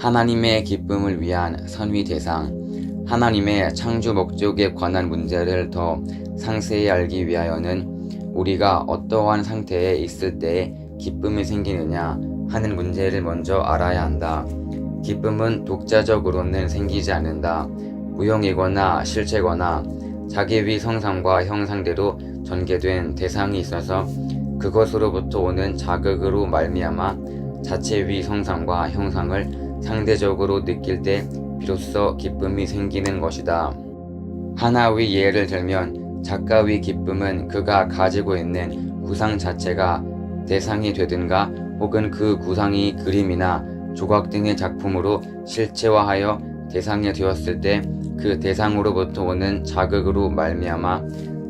하나님의 기쁨을 위한 선위 대상. 하나님의 창조 목적에 관한 문제를 더 상세히 알기 위하여는 우리가 어떠한 상태에 있을 때에 기쁨이 생기느냐 하는 문제를 먼저 알아야 한다. 기쁨은 독자적으로는 생기지 않는다. 무형이거나 실체거나 자기의 성상과 형상대로 전개된 대상이 있어서 그것으로부터 오는 자극으로 말미암아 자체의 성상과 형상을 상대적으로 느낄 때 비로소 기쁨이 생기는 것이다. 하나의 예를 들면 작가의 기쁨은 그가 가지고 있는 구상 자체가 대상이 되든가 혹은 그 구상이 그림이나 조각 등의 작품으로 실체화하여 대상이 되었을 때 그 대상으로부터 오는 자극으로 말미암아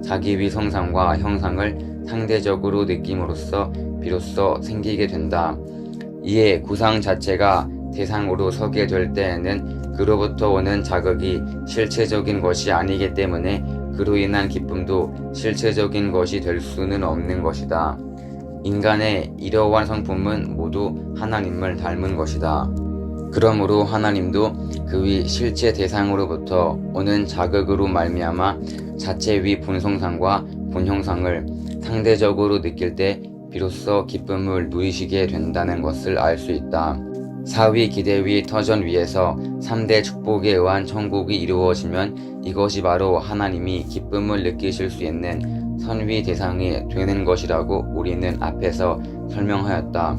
자기의 성상과 형상을 상대적으로 느낌으로써 비로소 생기게 된다. 이에 구상 자체가 대상으로 서게 될 때에는 그로부터 오는 자극이 실체적인 것이 아니기 때문에 그로 인한 기쁨도 실체적인 것이 될 수는 없는 것이다. 인간의 이러한 성품은 모두 하나님을 닮은 것이다. 그러므로 하나님도 그의 실체 대상으로부터 오는 자극으로 말미암아 자체의 본성상과 본형상을 상대적으로 느낄 때 비로소 기쁨을 누리시게 된다는 것을 알 수 있다. 사위 기대위 터전 위에서 3대 축복에 의한 천국이 이루어지면 이것이 바로 하나님이 기쁨을 느끼실 수 있는 선위 대상이 되는 것이라고 우리는 앞에서 설명하였다.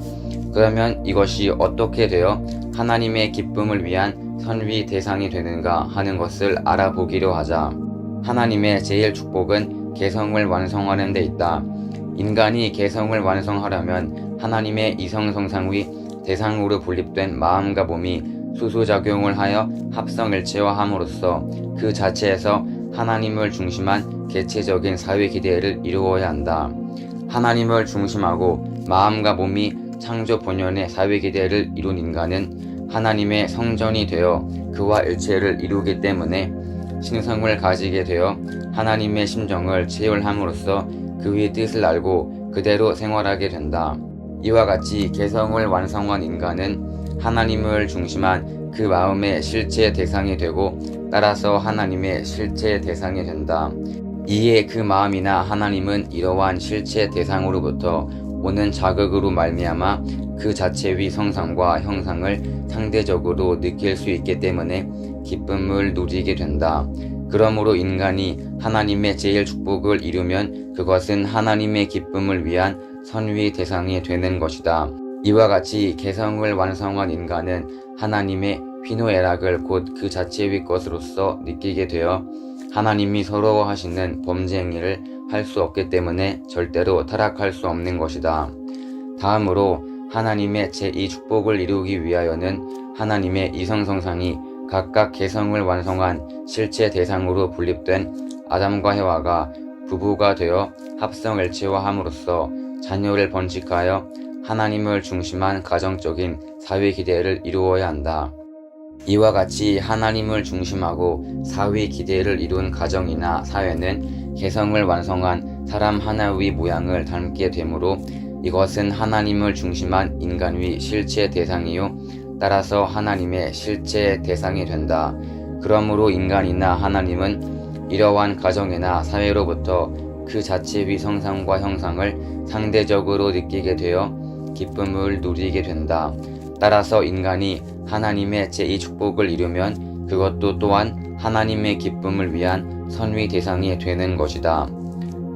그러면 이것이 어떻게 되어 하나님의 기쁨을 위한 선위 대상이 되는가 하는 것을 알아보기로 하자. 하나님의 제일 축복은 개성을 완성하는 데 있다. 인간이 개성을 완성하려면 하나님의 이성성상의 대상으로 분립된 마음과 몸이 수소작용을 하여 합성일체화함으로써 그 자체에서 하나님을 중심한 개체적인 사회 기대를 이루어야 한다. 하나님을 중심하고 마음과 몸이 창조 본연의 사회 기대를 이룬 인간은 하나님의 성전이 되어 그와 일체를 이루기 때문에 신성을 가지게 되어 하나님의 심정을 체휼함으로써 그의 뜻을 알고 그대로 생활하게 된다. 이와 같이 개성을 완성한 인간은 하나님을 중심한 그 마음의 실체 대상이 되고 따라서 하나님의 실체 대상이 된다. 이에 그 마음이나 하나님은 이러한 실체 대상으로부터 오는 자극으로 말미암아 그 자체의 성상과 형상을 상대적으로 느낄 수 있기 때문에 기쁨을 누리게 된다. 그러므로 인간이 하나님의 제일 축복을 이루면 그것은 하나님의 기쁨을 위한 선위 대상이 되는 것이다. 이와 같이 개성을 완성한 인간은 하나님의 희노애락을 곧 그 자체의 것으로서 느끼게 되어 하나님이 서러워하시는 범죄 행위를 할 수 없기 때문에 절대로 타락할 수 없는 것이다. 다음으로 하나님의 제2 축복을 이루기 위하여는 하나님의 이성성상이 각각 개성을 완성한 실체 대상으로 분립된 아담과 해와가 부부가 되어 합성일체화함으로써 자녀를 번식하여 하나님을 중심한 가정적인 사회 기대를 이루어야 한다. 이와 같이 하나님을 중심하고 사회 기대를 이룬 가정이나 사회는 개성을 완성한 사람 하나의 모양을 닮게 되므로 이것은 하나님을 중심한 인간의 실체 대상이요 따라서 하나님의 실체 대상이 된다. 그러므로 인간이나 하나님은 이러한 가정이나 사회로부터 그 자체의 성상과 형상을 상대적으로 느끼게 되어 기쁨을 누리게 된다. 따라서 인간이 하나님의 제2 축복을 이루면 그것도 또한 하나님의 기쁨을 위한 선위 대상이 되는 것이다.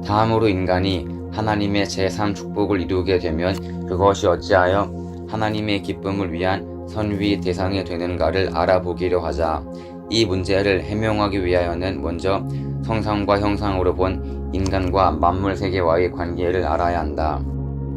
다음으로 인간이 하나님의 제3 축복을 이루게 되면 그것이 어찌하여 하나님의 기쁨을 위한 선위 대상이 되는가를 알아보기로 하자. 이 문제를 해명하기 위하여는 먼저 성상과 형상으로 본 인간과 만물 세계와의 관계를 알아야 한다.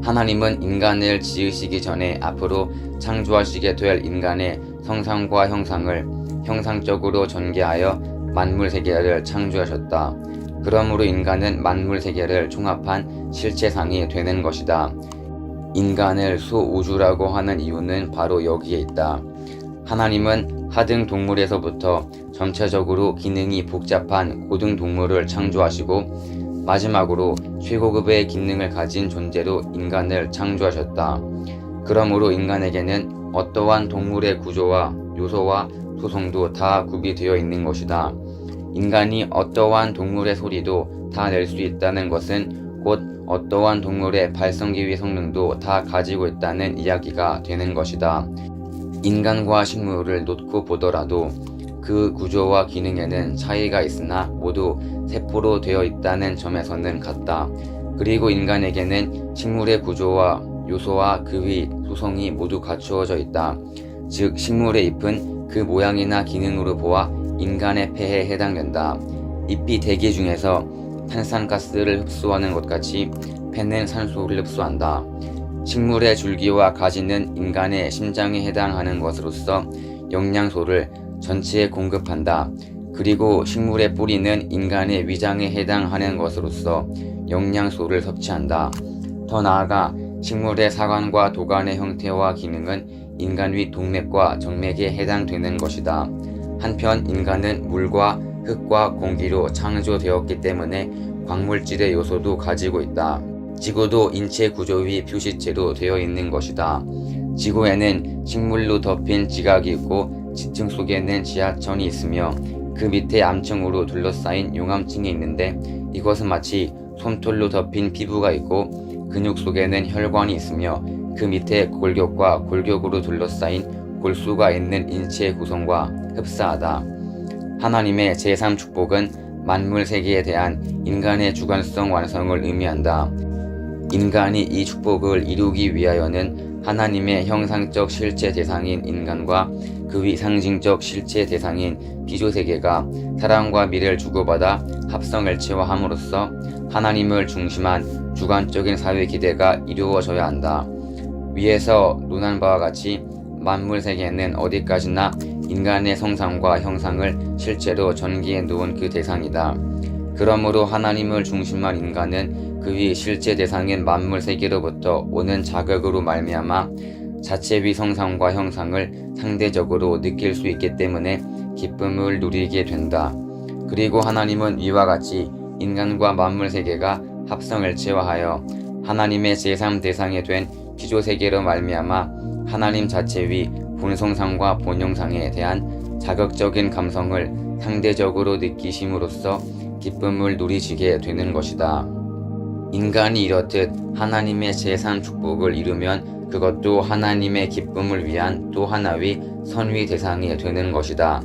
하나님은 인간을 지으시기 전에 앞으로 창조하시게 될 인간의 성상과 형상을 형상적으로 전개하여 만물 세계를 창조하셨다. 그러므로 인간은 만물 세계를 총합한 실체상이 되는 것이다. 인간을 소우주라고 하는 이유는 바로 여기에 있다. 하나님은 하등 동물에서부터 전체적으로 기능이 복잡한 고등 동물을 창조하시고 마지막으로 최고급의 기능을 가진 존재로 인간을 창조하셨다. 그러므로 인간에게는 어떠한 동물의 구조와 요소와 소송도 다 구비되어 있는 것이다. 인간이 어떠한 동물의 소리도 다 낼 수 있다는 것은 곧 어떠한 동물의 발성기위 성능도 다 가지고 있다는 이야기가 되는 것이다. 인간과 식물을 놓고 보더라도 그 구조와 기능에는 차이가 있으나 모두 세포로 되어 있다는 점에서는 같다. 그리고 인간에게는 식물의 구조와 요소와 그 위 소성이 모두 갖추어져 있다. 즉 식물의 잎은 그 모양이나 기능으로 보아 인간의 폐에 해당된다. 잎이 대기 중에서 탄산가스를 흡수하는 것 같이 폐는 산소를 흡수한다. 식물의 줄기와 가지는 인간의 심장에 해당하는 것으로서 영양소를 전체에 공급한다. 그리고 식물의 뿌리는 인간의 위장에 해당하는 것으로서 영양소를 섭취한다. 더 나아가 식물의 사관과 도관의 형태와 기능은 인간 위 동맥과 정맥에 해당되는 것이다. 한편 인간은 물과 흙과 공기로 창조되었기 때문에 광물질의 요소도 가지고 있다. 지구도 인체 구조 위 표시체로 되어 있는 것이다. 지구에는 식물로 덮인 지각이 있고 지층 속에는 지하천이 있으며 그 밑에 암층으로 둘러싸인 용암층이 있는데 이것은 마치 솜털로 덮인 피부가 있고 근육 속에는 혈관이 있으며 그 밑에 골격과 골격으로 둘러싸인 골수가 있는 인체의 구성과 흡사하다. 하나님의 제3축복은 만물 세계에 대한 인간의 주관성 완성을 의미한다. 인간이 이 축복을 이루기 위하여는 하나님의 형상적 실체 대상인 인간과 그 위 상징적 실체 대상인 피조세계가 사랑과 미래를 주고받아 합성일체화함으로써 하나님을 중심한 주관적인 사회 기대가 이루어져야 한다. 위에서 논한 바와 같이 만물 세계는 어디까지나 인간의 성상과 형상을 실제로 전기해 놓은 그 대상이다. 그러므로 하나님을 중심한 인간은 그 위 실제 대상인 만물 세계로부터 오는 자극으로 말미암아 자체 위 성상과 형상을 상대적으로 느낄 수 있기 때문에 기쁨을 누리게 된다. 그리고 하나님은 위와 같이 인간과 만물 세계가 합성일체화하여 하나님의 제3대상이 된 피조세계로 말미암아 하나님 자체 위 본성상과 본형상에 대한 자극적인 감성을 상대적으로 느끼심으로써 기쁨을 누리시게 되는 것이다. 인간이 이렇듯 하나님의 제3축복을 이루면 그것도 하나님의 기쁨을 위한 또 하나의 선위 대상이 되는 것이다.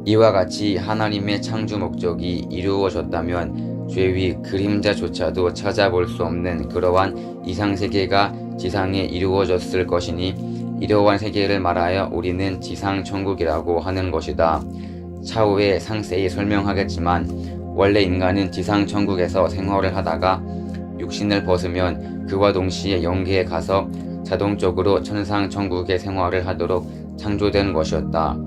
이와 같이 하나님의 창조 목적이 이루어졌다면 죄위 그림자조차도 찾아볼 수 없는 그러한 이상세계가 지상에 이루어졌을 것이니 이러한 세계를 말하여 우리는 지상천국이라고 하는 것이다. 차후에 상세히 설명하겠지만 원래 인간은 지상천국에서 생활을 하다가 육신을 벗으면 그와 동시에 영계에 가서 자동적으로 천상천국의 생활을 하도록 창조된 것이었다.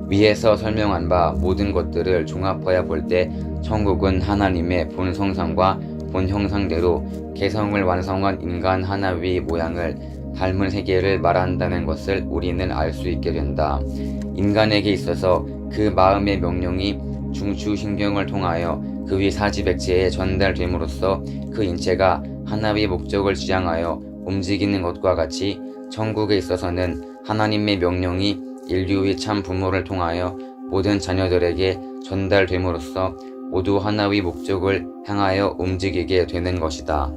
위에서 설명한 바 모든 것들을 종합하여 볼 때 천국은 하나님의 본성상과 본형상대로 개성을 완성한 인간 하나의 모양을 닮은 세계를 말한다는 것을 우리는 알 수 있게 된다. 인간에게 있어서 그 마음의 명령이 중추신경을 통하여 그 위 사지백체에 전달됨으로써 그 인체가 하나의 목적을 지향하여 움직이는 것과 같이 천국에 있어서는 하나님의 명령이 인류의 참 부모를 통하여 모든 자녀들에게 전달됨으로써 모두 하나의 목적을 향하여 움직이게 되는 것이다.